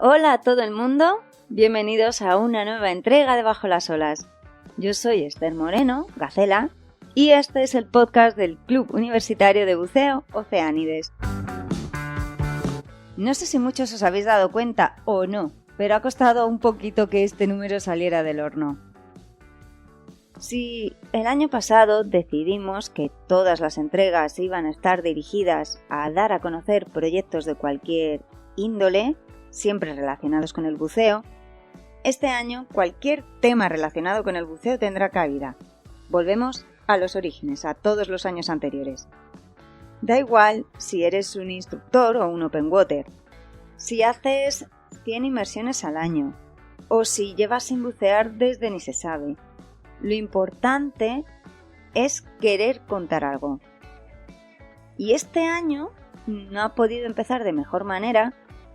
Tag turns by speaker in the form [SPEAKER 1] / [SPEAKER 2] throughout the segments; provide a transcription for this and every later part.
[SPEAKER 1] Hola a todo el mundo, bienvenidos a una nueva entrega de Bajo las Olas. Yo soy Esther Moreno, Gacela, y este es el podcast del Club Universitario de Buceo Oceánides. No sé si muchos os habéis dado cuenta o no, pero ha costado un poquito que este número saliera del horno. Si el año pasado decidimos que todas las entregas iban a estar dirigidas a dar a conocer proyectos de cualquier índole, siempre relacionados con el buceo, este año cualquier tema relacionado con el buceo tendrá cabida. Volvemos a los orígenes, a todos los años anteriores. Da igual si eres un instructor o un open water, si haces 100 inmersiones al año o si llevas sin bucear desde ni se sabe. Lo importante es querer contar algo. Y este año no ha podido empezar de mejor manera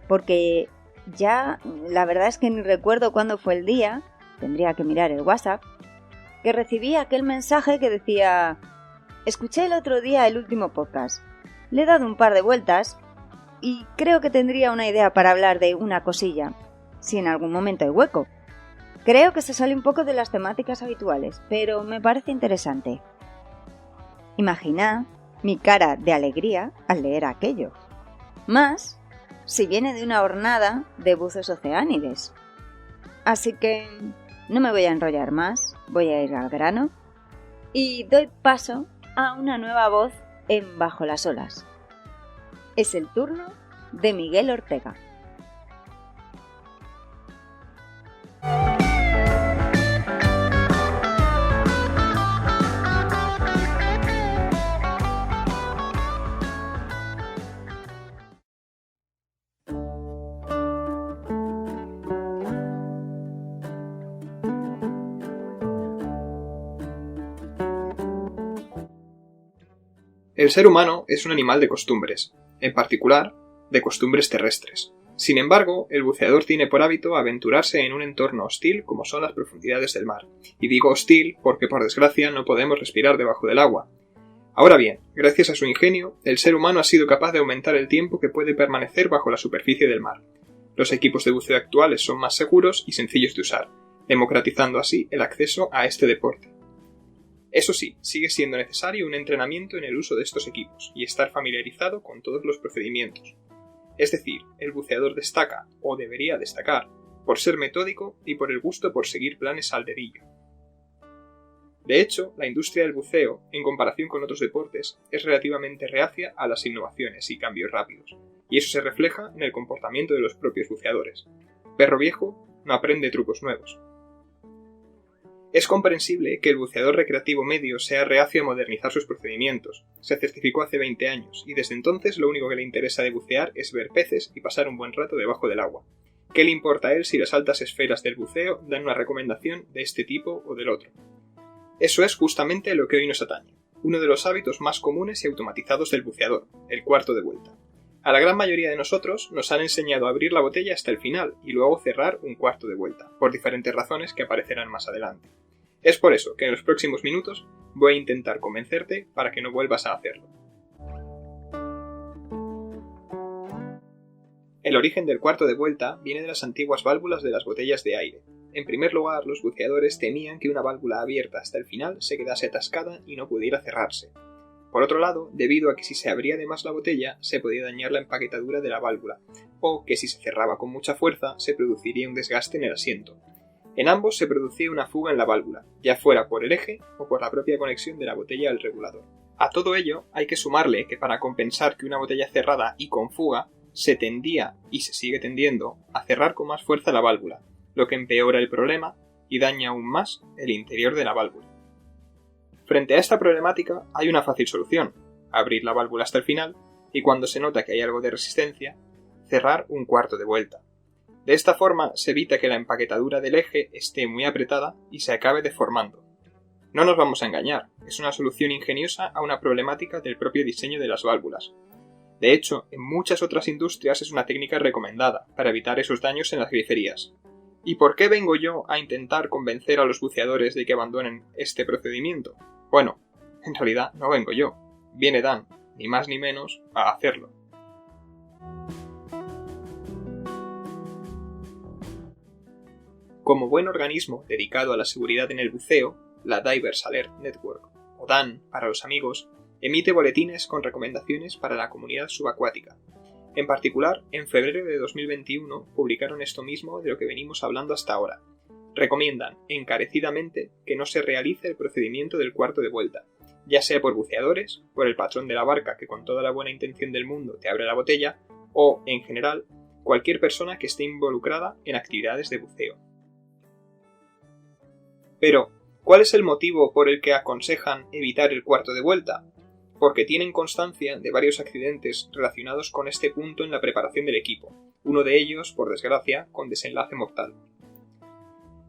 [SPEAKER 1] porque ya la verdad es que ni recuerdo cuándo fue el día, tendría que mirar el WhatsApp, que recibí aquel mensaje que decía: escuché el otro día el último podcast, le he dado un par de vueltas y creo que tendría una idea para hablar de una cosilla, si en algún momento hay hueco. Creo que se sale un poco de las temáticas habituales, pero me parece interesante. Imaginad mi cara de alegría al leer aquello. Más si viene de una jornada de buceos oceánides. Así que no me voy a enrollar más, voy a ir al grano y doy paso a una nueva voz en Bajo las Olas. Es el turno de Miguel Ortega.
[SPEAKER 2] El ser humano es un animal de costumbres, en particular, de costumbres terrestres. Sin embargo, el buceador tiene por hábito aventurarse en un entorno hostil como son las profundidades del mar. Y digo hostil porque, por desgracia, no podemos respirar debajo del agua. Ahora bien, gracias a su ingenio, el ser humano ha sido capaz de aumentar el tiempo que puede permanecer bajo la superficie del mar. Los equipos de buceo actuales son más seguros y sencillos de usar, democratizando así el acceso a este deporte. Eso sí, sigue siendo necesario un entrenamiento en el uso de estos equipos y estar familiarizado con todos los procedimientos. Es decir, el buceador destaca, o debería destacar, por ser metódico y por el gusto por seguir planes al dedillo. De hecho, la industria del buceo, en comparación con otros deportes, es relativamente reacia a las innovaciones y cambios rápidos, y eso se refleja en el comportamiento de los propios buceadores. Perro viejo no aprende trucos nuevos. Es comprensible que el buceador recreativo medio sea reacio a modernizar sus procedimientos. Se certificó hace 20 años y desde entonces lo único que le interesa de bucear es ver peces y pasar un buen rato debajo del agua. ¿Qué le importa a él si las altas esferas del buceo dan una recomendación de este tipo o del otro? Eso es justamente lo que hoy nos atañe, uno de los hábitos más comunes y automatizados del buceador, el cuarto de vuelta. A la gran mayoría de nosotros nos han enseñado a abrir la botella hasta el final y luego cerrar un cuarto de vuelta, por diferentes razones que aparecerán más adelante. Es por eso que en los próximos minutos voy a intentar convencerte para que no vuelvas a hacerlo. El origen del cuarto de vuelta viene de las antiguas válvulas de las botellas de aire. En primer lugar, los buceadores temían que una válvula abierta hasta el final se quedase atascada y no pudiera cerrarse. Por otro lado, debido a que si se abría de más la botella, se podía dañar la empaquetadura de la válvula, o que si se cerraba con mucha fuerza, se produciría un desgaste en el asiento. En ambos se producía una fuga en la válvula, ya fuera por el eje o por la propia conexión de la botella al regulador. A todo ello hay que sumarle que para compensar que una botella cerrada y con fuga, se tendía y se sigue tendiendo a cerrar con más fuerza la válvula, lo que empeora el problema y daña aún más el interior de la válvula. Frente a esta problemática hay una fácil solución: abrir la válvula hasta el final y cuando se nota que hay algo de resistencia, cerrar un cuarto de vuelta. De esta forma se evita que la empaquetadura del eje esté muy apretada y se acabe deformando. No nos vamos a engañar, es una solución ingeniosa a una problemática del propio diseño de las válvulas. De hecho, en muchas otras industrias es una técnica recomendada para evitar esos daños en las griferías. ¿Y por qué vengo yo a intentar convencer a los buceadores de que abandonen este procedimiento? Bueno, en realidad no vengo yo, viene Dan, ni más ni menos, a hacerlo. Como buen organismo dedicado a la seguridad en el buceo, la Divers Alert Network, o DAN para los amigos, emite boletines con recomendaciones para la comunidad subacuática. En particular, en febrero de 2021 publicaron esto mismo de lo que venimos hablando hasta ahora. Recomiendan encarecidamente que no se realice el procedimiento del cuarto de vuelta, ya sea por buceadores, por el patrón de la barca que con toda la buena intención del mundo te abre la botella, o, en general, cualquier persona que esté involucrada en actividades de buceo. Pero, ¿cuál es el motivo por el que aconsejan evitar el cuarto de vuelta? Porque tienen constancia de varios accidentes relacionados con este punto en la preparación del equipo, uno de ellos, por desgracia, con desenlace mortal.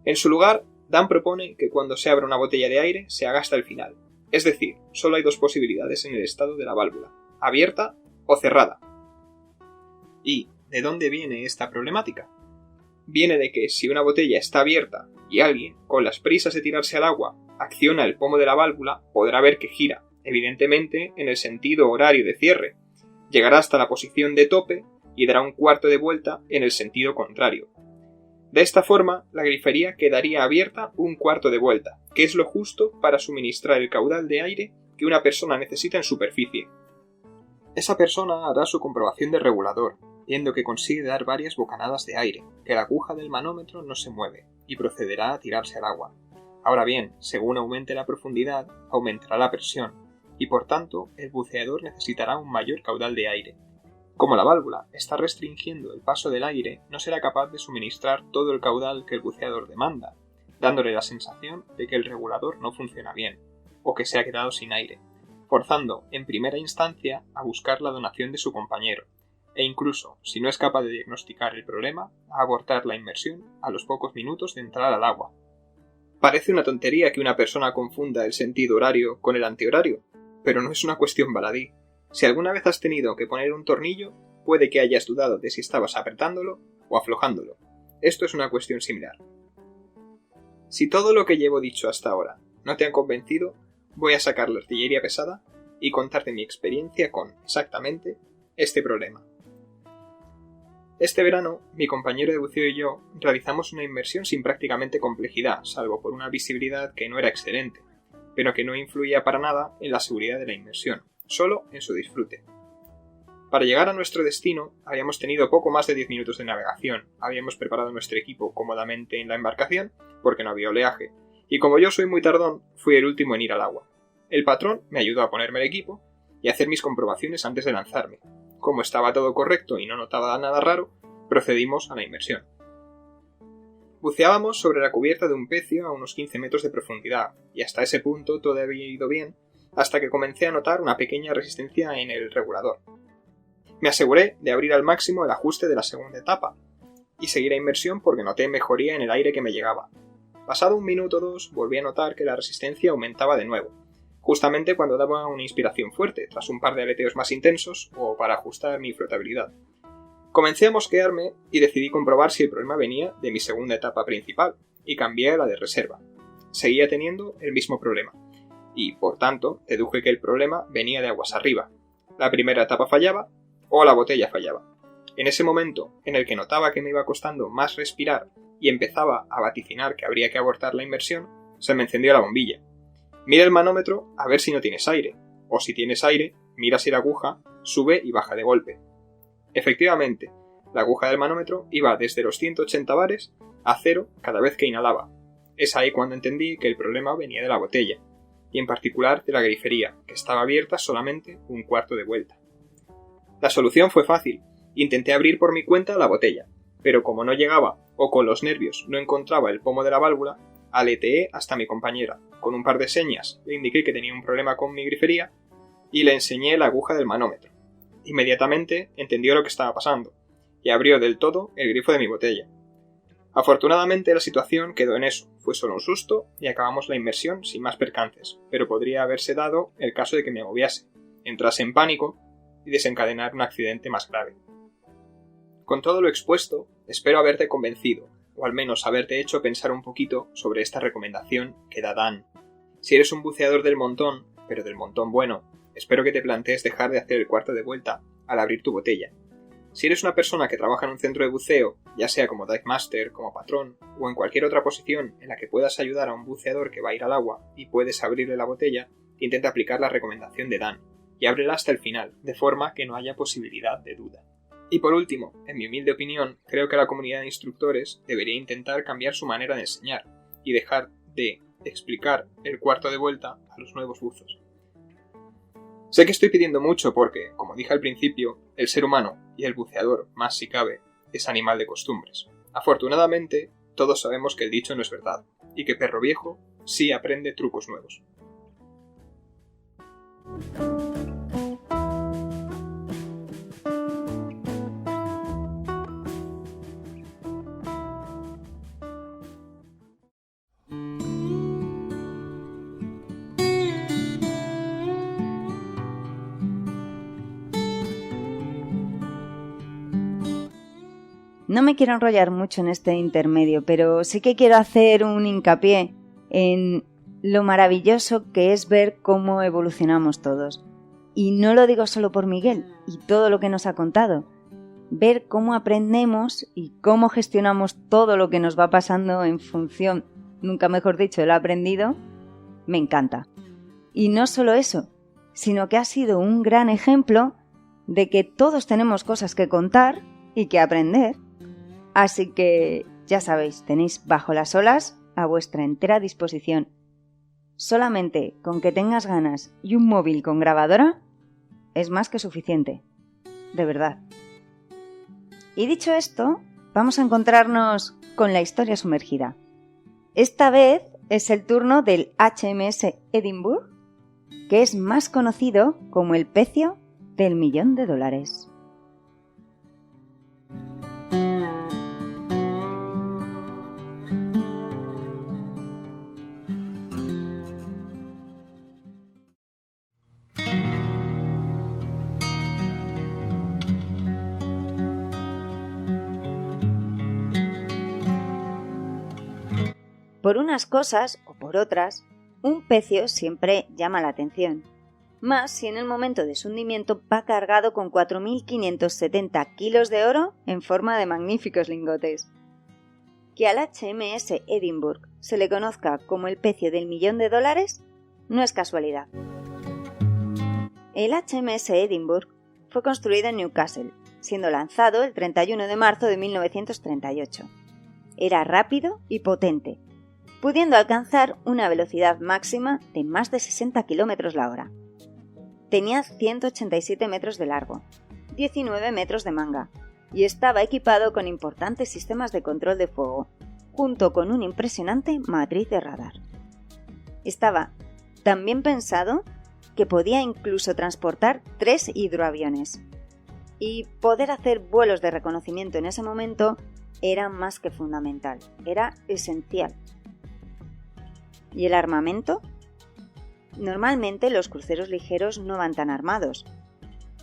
[SPEAKER 2] En su lugar, Dan propone que cuando se abra una botella de aire se haga hasta el final, es decir, solo hay dos posibilidades en el estado de la válvula, abierta o cerrada. ¿Y de dónde viene esta problemática? Viene de que si una botella está abierta y alguien, con las prisas de tirarse al agua, acciona el pomo de la válvula, podrá ver que gira, evidentemente en el sentido horario de cierre, llegará hasta la posición de tope y dará un cuarto de vuelta en el sentido contrario. De esta forma, la grifería quedaría abierta un cuarto de vuelta, que es lo justo para suministrar el caudal de aire que una persona necesita en superficie. Esa persona hará su comprobación de regulador, viendo que consigue dar varias bocanadas de aire, que la aguja del manómetro no se mueve, y procederá a tirarse al agua. Ahora bien, según aumente la profundidad, aumentará la presión, y por tanto el buceador necesitará un mayor caudal de aire. Como la válvula está restringiendo el paso del aire, no será capaz de suministrar todo el caudal que el buceador demanda, dándole la sensación de que el regulador no funciona bien, o que se ha quedado sin aire, forzando en primera instancia a buscar la donación de su compañero, e incluso, si no es capaz de diagnosticar el problema, a abortar la inmersión a los pocos minutos de entrar al agua. Parece una tontería que una persona confunda el sentido horario con el antihorario, pero no es una cuestión baladí. Si alguna vez has tenido que poner un tornillo, puede que hayas dudado de si estabas apretándolo o aflojándolo. Esto es una cuestión similar. Si todo lo que llevo dicho hasta ahora no te ha convencido, voy a sacar la artillería pesada y contarte mi experiencia con, exactamente, este problema. Este verano, mi compañero de buceo y yo realizamos una inmersión sin prácticamente complejidad, salvo por una visibilidad que no era excelente, pero que no influía para nada en la seguridad de la inmersión, solo en su disfrute. Para llegar a nuestro destino, habíamos tenido poco más de 10 minutos de navegación, habíamos preparado nuestro equipo cómodamente en la embarcación, porque no había oleaje, y como yo soy muy tardón, fui el último en ir al agua. El patrón me ayudó a ponerme el equipo y a hacer mis comprobaciones antes de lanzarme. Como estaba todo correcto y no notaba nada raro, procedimos a la inmersión. Buceábamos sobre la cubierta de un pecio a unos 15 metros de profundidad, y hasta ese punto todo había ido bien, hasta que comencé a notar una pequeña resistencia en el regulador. Me aseguré de abrir al máximo el ajuste de la segunda etapa, y seguir a inmersión porque noté mejoría en el aire que me llegaba. Pasado un minuto o dos, volví a notar que la resistencia aumentaba de nuevo, justamente cuando daba una inspiración fuerte, tras un par de aleteos más intensos o para ajustar mi flotabilidad. Comencé a mosquearme y decidí comprobar si el problema venía de mi segunda etapa principal, y cambié a la de reserva. Seguía teniendo el mismo problema, y, por tanto, deduje que el problema venía de aguas arriba. La primera etapa fallaba, o la botella fallaba. En ese momento, en el que notaba que me iba costando más respirar y empezaba a vaticinar que habría que abortar la inmersión, se me encendió la bombilla. Mira el manómetro a ver si no tienes aire, o si tienes aire, mira si la aguja sube y baja de golpe. Efectivamente, la aguja del manómetro iba desde los 180 bares a 0 cada vez que inhalaba. Es ahí cuando entendí que el problema venía de la botella, y en particular de la grifería, que estaba abierta solamente un cuarto de vuelta. La solución fue fácil. Intenté abrir por mi cuenta la botella, pero como no llegaba o con los nervios no encontraba el pomo de la válvula, aleteé hasta mi compañera. Con un par de señas le indiqué que tenía un problema con mi grifería y le enseñé la aguja del manómetro. Inmediatamente entendió lo que estaba pasando y abrió del todo el grifo de mi botella. Afortunadamente la situación quedó en eso, fue solo un susto y acabamos la inmersión sin más percances, pero podría haberse dado el caso de que me agobiase, entrase en pánico y desencadenar un accidente más grave. Con todo lo expuesto, espero haberte convencido, o al menos haberte hecho pensar un poquito sobre esta recomendación que da Dan. Si eres un buceador del montón, pero del montón bueno, espero que te plantees dejar de hacer el cuarto de vuelta al abrir tu botella. Si eres una persona que trabaja en un centro de buceo, ya sea como dive master, como patrón, o en cualquier otra posición en la que puedas ayudar a un buceador que va a ir al agua y puedes abrirle la botella, intenta aplicar la recomendación de Dan y ábrela hasta el final, de forma que no haya posibilidad de duda. Y por último, en mi humilde opinión, creo que la comunidad de instructores debería intentar cambiar su manera de enseñar y dejar de explicar el cuarto de vuelta a los nuevos buzos. Sé que estoy pidiendo mucho porque, como dije al principio, el ser humano, y el buceador más si cabe, es animal de costumbres. Afortunadamente, todos sabemos que el dicho no es verdad, y que perro viejo sí aprende trucos nuevos.
[SPEAKER 1] No me quiero enrollar mucho en este intermedio, pero sí que quiero hacer un hincapié en lo maravilloso que es ver cómo evolucionamos todos. Y no lo digo solo por Miguel y todo lo que nos ha contado. Ver cómo aprendemos y cómo gestionamos todo lo que nos va pasando en función, nunca mejor dicho, de lo aprendido, me encanta. Y no solo eso, sino que ha sido un gran ejemplo de que todos tenemos cosas que contar y que aprender. Así que, ya sabéis, tenéis Bajo las olas a vuestra entera disposición. Solamente con que tengas ganas y un móvil con grabadora, es más que suficiente. De verdad. Y dicho esto, vamos a encontrarnos con la historia sumergida. Esta vez es el turno del HMS Edinburgh, que es más conocido como el pecio del $1.000.000. Por unas cosas o por otras, un pecio siempre llama la atención, más si en el momento de su hundimiento va cargado con 4.570 kilos de oro en forma de magníficos lingotes. Que al HMS Edinburgh se le conozca como el pecio del $1.000.000 no es casualidad. El HMS Edinburgh fue construido en Newcastle, siendo lanzado el 31 de marzo de 1938. Era rápido y potente, pudiendo alcanzar una velocidad máxima de más de 60 km la hora. Tenía 187 metros de largo, 19 metros de manga, y estaba equipado con importantes sistemas de control de fuego, junto con una impresionante matriz de radar. Estaba tan bien pensado que podía incluso transportar 3 hidroaviones. Y poder hacer vuelos de reconocimiento en ese momento era más que fundamental, era esencial. ¿Y el armamento? Normalmente los cruceros ligeros no van tan armados,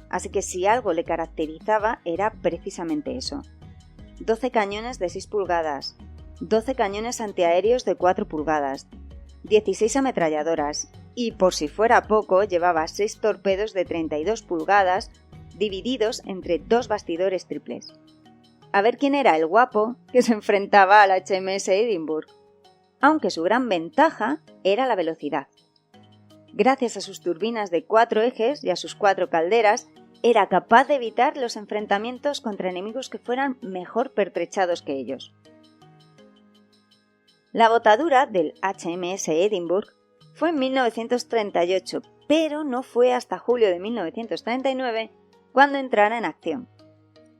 [SPEAKER 1] así que si algo le caracterizaba era precisamente eso. 12 cañones de 6 pulgadas, 12 cañones antiaéreos de 4 pulgadas, 16 ametralladoras y, por si fuera poco, llevaba 6 torpedos de 32 pulgadas divididos entre 2 bastidores triples. A ver quién era el guapo que se enfrentaba al HMS Edinburgh. Aunque su gran ventaja era la velocidad. Gracias a sus turbinas de 4 ejes y a sus 4 calderas, era capaz de evitar los enfrentamientos contra enemigos que fueran mejor pertrechados que ellos. La botadura del HMS Edinburgh fue en 1938, pero no fue hasta julio de 1939 cuando entrara en acción.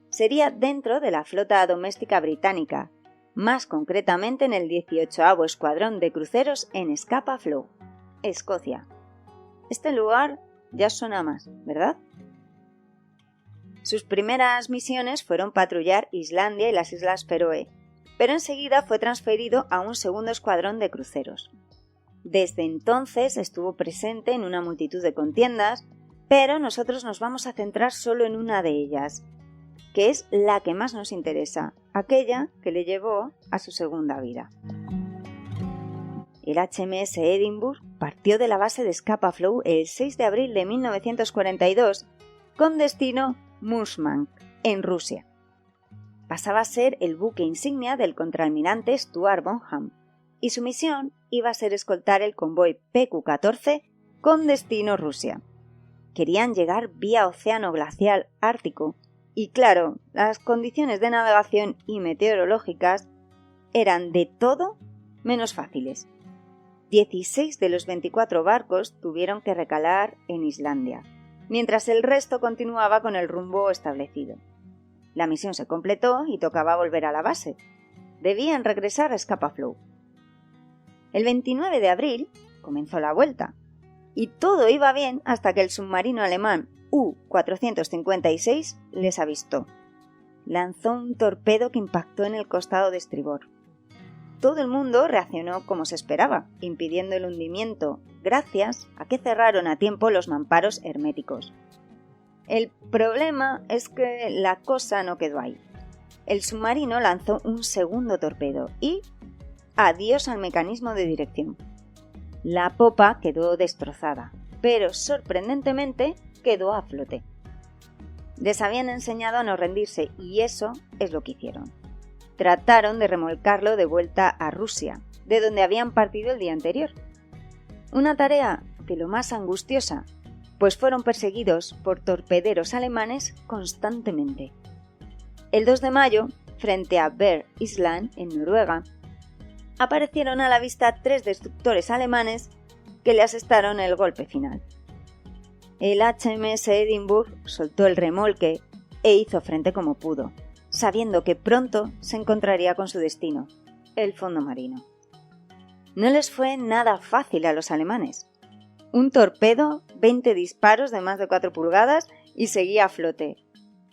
[SPEAKER 1] Sería dentro de la flota doméstica británica, más concretamente en el 18º Escuadrón de Cruceros en Scapa Flow, Escocia. Este lugar ya suena más, ¿verdad? Sus primeras misiones fueron patrullar Islandia y las Islas Feroe, pero enseguida fue transferido a un segundo escuadrón de cruceros. Desde entonces estuvo presente en una multitud de contiendas, pero nosotros nos vamos a centrar solo en una de ellas, que es la que más nos interesa, aquella que le llevó a su segunda vida. El HMS Edinburgh partió de la base de Scapa Flow el 6 de abril de 1942 con destino Murmansk, en Rusia. Pasaba a ser el buque insignia del contraalmirante Stuart Bonham, y su misión iba a ser escoltar el convoy PQ-14 con destino Rusia. Querían llegar vía océano glacial ártico, y claro, las condiciones de navegación y meteorológicas eran de todo menos fáciles. 16 de los 24 barcos tuvieron que recalar en Islandia, mientras el resto continuaba con el rumbo establecido. La misión se completó y tocaba volver a la base. Debían regresar a Scapa Flow. El 29 de abril comenzó la vuelta, y todo iba bien hasta que el submarino alemán U-456 les avistó. Lanzó un torpedo que impactó en el costado de estribor. Todo el mundo reaccionó como se esperaba, impidiendo el hundimiento, gracias a que cerraron a tiempo los mamparos herméticos. El problema es que la cosa no quedó ahí. El submarino lanzó un segundo torpedo y adiós al mecanismo de dirección. La popa quedó destrozada, pero sorprendentemente quedó a flote. Les habían enseñado a no rendirse y eso es lo que hicieron. Trataron de remolcarlo de vuelta a Rusia, de donde habían partido el día anterior. Una tarea de lo más angustiosa, pues fueron perseguidos por torpederos alemanes constantemente. El 2 de mayo, frente a Bear Island, en Noruega, aparecieron a la vista 3 destructores alemanes que le asestaron el golpe final. El HMS Edinburgh soltó el remolque e hizo frente como pudo, sabiendo que pronto se encontraría con su destino, el fondo marino. No les fue nada fácil a los alemanes. Un torpedo, 20 disparos de más de 4 pulgadas y seguía a flote.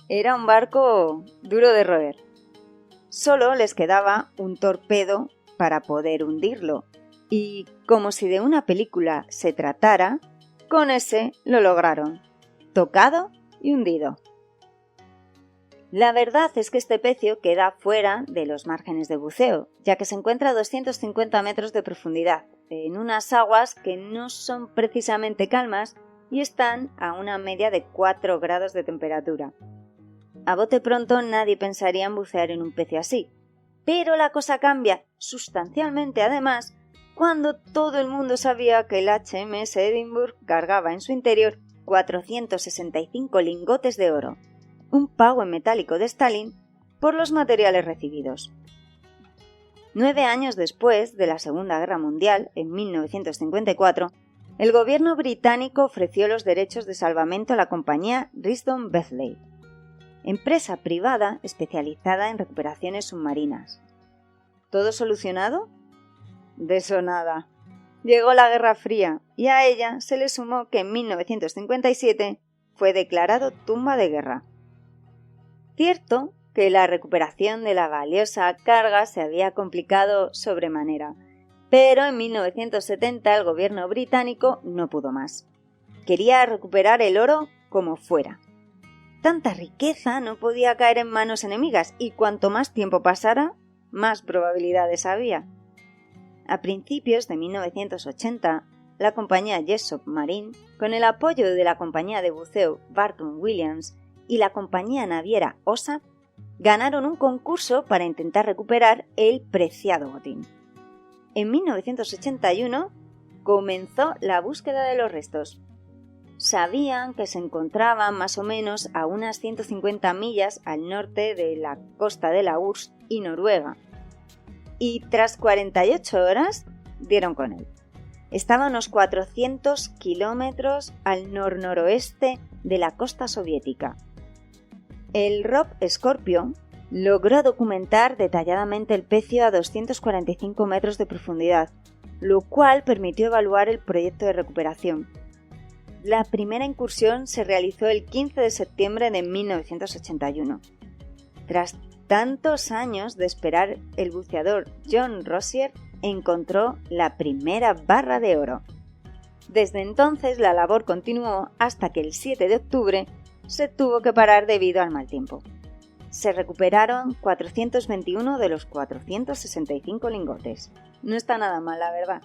[SPEAKER 1] Era un barco duro de roer. Solo les quedaba un torpedo para poder hundirlo, y como si de una película se tratara, con ese lo lograron, tocado y hundido. La verdad es que este pecio queda fuera de los márgenes de buceo, ya que se encuentra a 250 metros de profundidad, en unas aguas que no son precisamente calmas y están a una media de 4 grados de temperatura. A bote pronto nadie pensaría en bucear en un pecio así, pero la cosa cambia sustancialmente además cuando todo el mundo sabía que el HMS Edinburgh cargaba en su interior 465 lingotes de oro, un pago en metálico de Stalin por los materiales recibidos. 9 años después de la Segunda Guerra Mundial, en 1954, el gobierno británico ofreció los derechos de salvamento a la compañía Risdon Bethley, empresa privada especializada en recuperaciones submarinas. ¿Todo solucionado? De eso nada. Llegó la Guerra Fría y a ella se le sumó que en 1957 fue declarado tumba de guerra. Cierto que la recuperación de la valiosa carga se había complicado sobremanera, pero en 1970 el gobierno británico no pudo más. Quería recuperar el oro como fuera. Tanta riqueza no podía caer en manos enemigas y cuanto más tiempo pasara, más probabilidades había. A principios de 1980, la compañía Yes Submarine, con el apoyo de la compañía de buceo Barton Williams y la compañía naviera OSA, ganaron un concurso para intentar recuperar el preciado botín. En 1981 comenzó la búsqueda de los restos. Sabían que se encontraban más o menos a unas 150 millas al norte de la costa de la URSS y Noruega. Y tras 48 horas dieron con él. Estaba a unos 400 kilómetros al nor-noroeste de la costa soviética. El ROV Scorpio logró documentar detalladamente el pecio a 245 metros de profundidad, lo cual permitió evaluar el proyecto de recuperación. La primera incursión se realizó el 15 de septiembre de 1981. Tras tantos años de esperar, el buceador John Rossier encontró la primera barra de oro. Desde entonces la labor continuó hasta que el 7 de octubre se tuvo que parar debido al mal tiempo. Se recuperaron 421 de los 465 lingotes. No está nada mal, la verdad.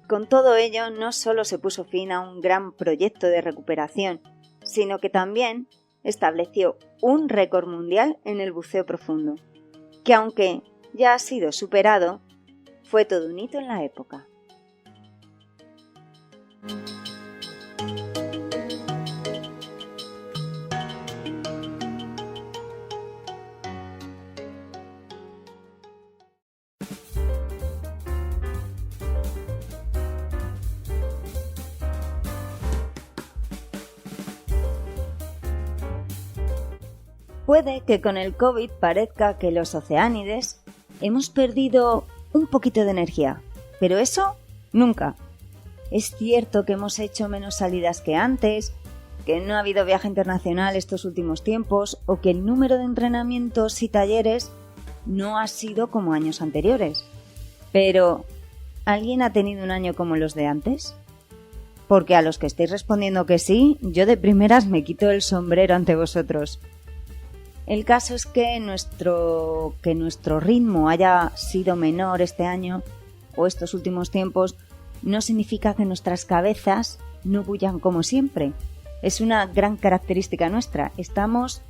[SPEAKER 1] Con todo ello, no solo se puso fin a un gran proyecto de recuperación, sino que también estableció un récord mundial en el buceo profundo, que aunque ya ha sido superado, fue todo un hito en la época. Puede que con el COVID parezca que los oceánides hemos perdido un poquito de energía, pero eso nunca. Es cierto que hemos hecho menos salidas que antes, que no ha habido viaje internacional estos últimos tiempos o que el número de entrenamientos y talleres no ha sido como años anteriores. Pero, ¿alguien ha tenido un año como los de antes? Porque a los que estáis respondiendo que sí, yo de primeras me quito el sombrero ante vosotros. El caso es que nuestro ritmo haya sido menor este año o estos últimos tiempos no significa que nuestras cabezas no bullan como siempre. Es una gran característica nuestra. Estamos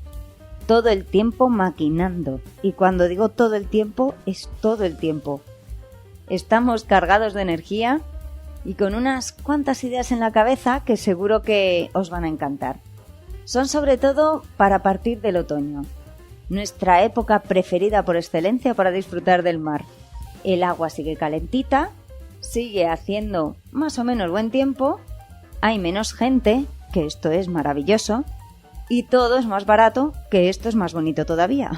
[SPEAKER 1] todo el tiempo maquinando. Y cuando digo todo el tiempo, es todo el tiempo. Estamos cargados de energía y con unas cuantas ideas en la cabeza que seguro que os van a encantar. Son sobre todo para partir del otoño, nuestra época preferida por excelencia para disfrutar del mar. El agua sigue calentita, sigue haciendo más o menos buen tiempo, hay menos gente, que esto es maravilloso, y todo es más barato, que esto es más bonito todavía.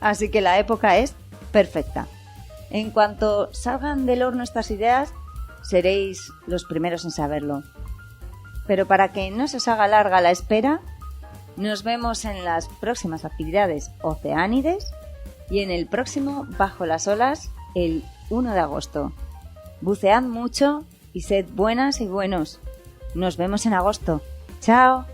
[SPEAKER 1] Así que la época es perfecta. En cuanto salgan del horno estas ideas, seréis los primeros en saberlo. Pero para que no se os haga larga la espera, nos vemos en las próximas actividades oceánides y en el próximo Bajo las Olas el 1 de agosto. Bucead mucho y sed buenas y buenos. Nos vemos en agosto. ¡Chao!